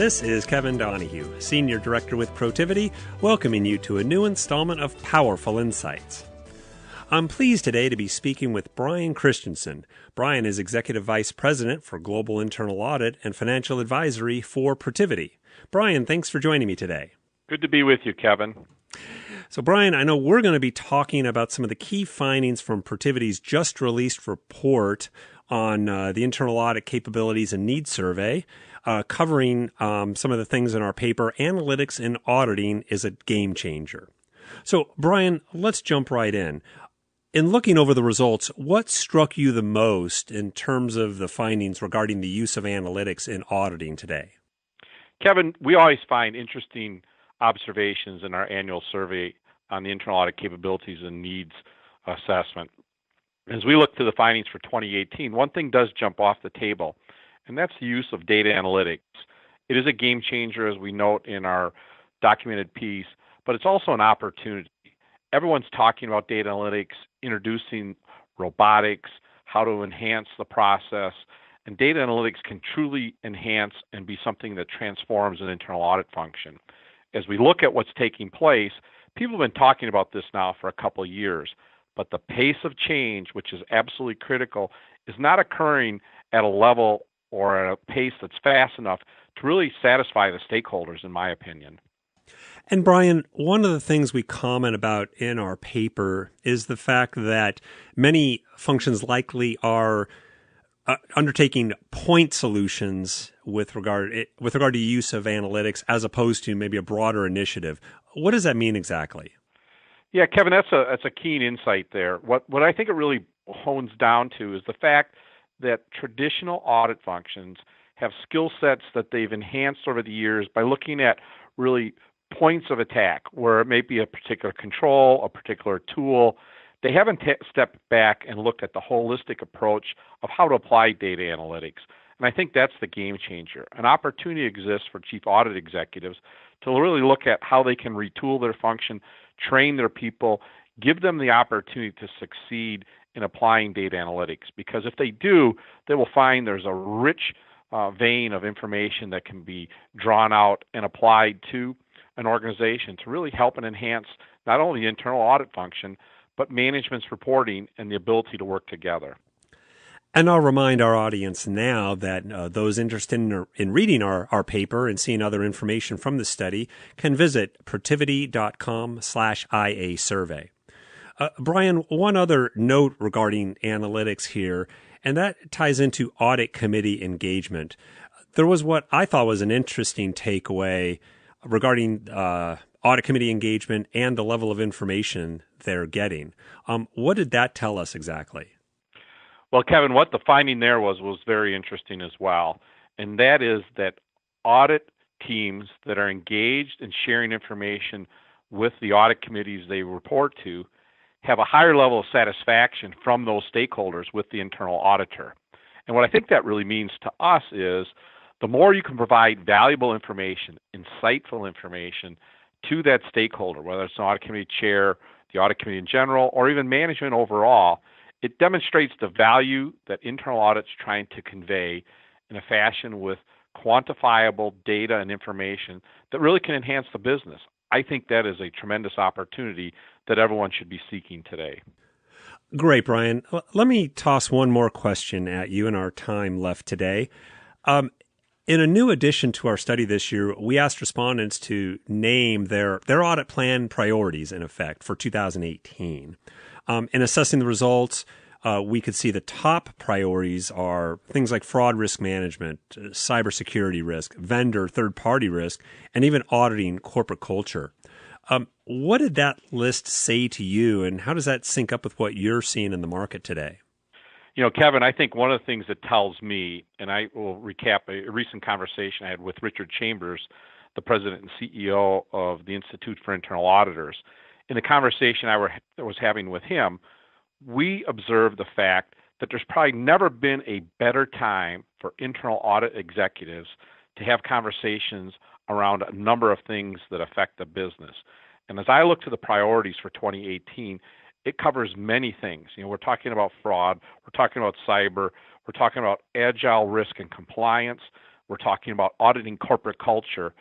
This is Kevin Donahue, Senior Director with Protiviti, welcoming you to a new installment of Powerful Insights. I'm pleased today to be speaking with Brian Christensen. Brian is Executive Vice President for Global Internal Audit and Financial Advisory for Protiviti. Brian, thanks for joining me today. Good to be with you, Kevin. So, Brian, I know we're going to be talking about some of the key findings from Protiviti's just released report on the internal audit capabilities and needs survey, covering some of the things in our paper. Analytics in auditing is a game changer. So, Brian, let's jump right in. In looking over the results, what struck you the most in terms of the findings regarding the use of analytics in auditing today? Kevin, we always find interesting observations in our annual survey on the internal audit capabilities and needs assessment. As we look to the findings for 2018, one thing does jump off the table, and that's the use of data analytics. It is a game changer, as we note in our documented piece, but it's also an opportunity. Everyone's talking about data analytics, introducing robotics, how to enhance the process, and data analytics can truly enhance and be something that transforms an internal audit function. As we look at what's taking place, people have been talking about this now for a couple of years, but the pace of change, which is absolutely critical, is not occurring at a level or at a pace that's fast enough to really satisfy the stakeholders, in my opinion. And Brian, one of the things we comment about in our paper is the fact that many functions likely are undertaking point solutions with regard to use of analytics as opposed to maybe a broader initiative. What does that mean exactly? Yeah, Kevin, that's a keen insight there. What I think it really hones down to is the fact that traditional audit functions have skill sets that they've enhanced over the years by looking at really points of attack, where it may be a particular control, a particular tool. They haven't stepped back and looked at the holistic approach of how to apply data analytics. And I think that's the game changer. An opportunity exists for chief audit executives to really look at how they can retool their function, train their people, give them the opportunity to succeed in applying data analytics. Because if they do, they will find there's a rich vein of information that can be drawn out and applied to an organization to really help and enhance not only the internal audit function, but management's reporting and the ability to work together. And I'll remind our audience now that those interested in reading our paper and seeing other information from the study can visit protiviti.com/IA survey. Brian, one other note regarding analytics here, and that ties into audit committee engagement. There was what I thought was an interesting takeaway regarding audit committee engagement and the level of information they're getting. What did that tell us exactly? Well, Kevin, what the finding there was very interesting as well, and that is that audit teams that are engaged in sharing information with the audit committees they report to have a higher level of satisfaction from those stakeholders with the internal auditor. And what I think that really means to us is the more you can provide valuable information, insightful information to that stakeholder, whether it's an audit committee chair, the audit committee in general, or even management overall, it demonstrates the value that internal audit's trying to convey in a fashion with quantifiable data and information that really can enhance the business. I think that is a tremendous opportunity that everyone should be seeking today. Great, Brian. Let me toss one more question at you in our time left today. In a new addition to our study this year, we asked respondents to name their audit plan priorities, in effect, for 2018. In assessing the results, we could see the top priorities are things like fraud risk management, cybersecurity risk, vendor, third-party risk, and even auditing corporate culture. What did that list say to you, and how does that sync up with what you're seeing in the market today? You know, Kevin, I think one of the things that tells me, and I will recap a recent conversation I had with Richard Chambers, the president and CEO of the Institute for Internal Auditors. In the conversation I was having with him, we observed the fact that there's probably never been a better time for internal audit executives to have conversations around a number of things that affect the business. And as I look to the priorities for 2018, it covers many things. You know, we're talking about fraud, we're talking about cyber, we're talking about agile risk and compliance, We're talking about auditing corporate culture.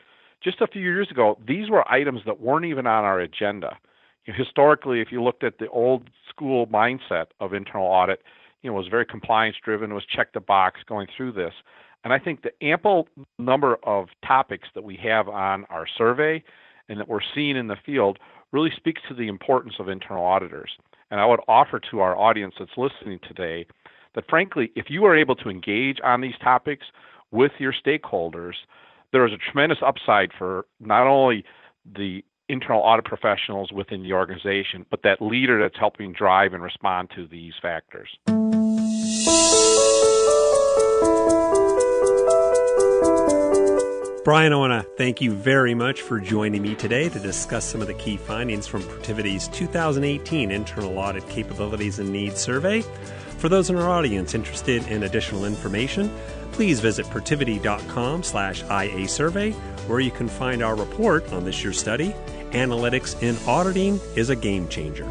Just a few years ago, these were items that weren't even on our agenda. Historically, if you looked at the old school mindset of internal audit, it was very compliance driven, it was check the box going through this. And I think the ample number of topics that we have on our survey and that we're seeing in the field really speaks to the importance of internal auditors. And I would offer to our audience that's listening today that, frankly, if you are able to engage on these topics with your stakeholders, there is a tremendous upside for not only the internal audit professionals within the organization, but that leader that's helping drive and respond to these factors. Brian, I want to thank you very much for joining me today to discuss some of the key findings from Protiviti's 2018 Internal Audit Capabilities and Needs Survey. For those in our audience interested in additional information, please visit Protiviti.com/IA survey, where you can find our report on this year's study, Analytics in Auditing is a Game Changer.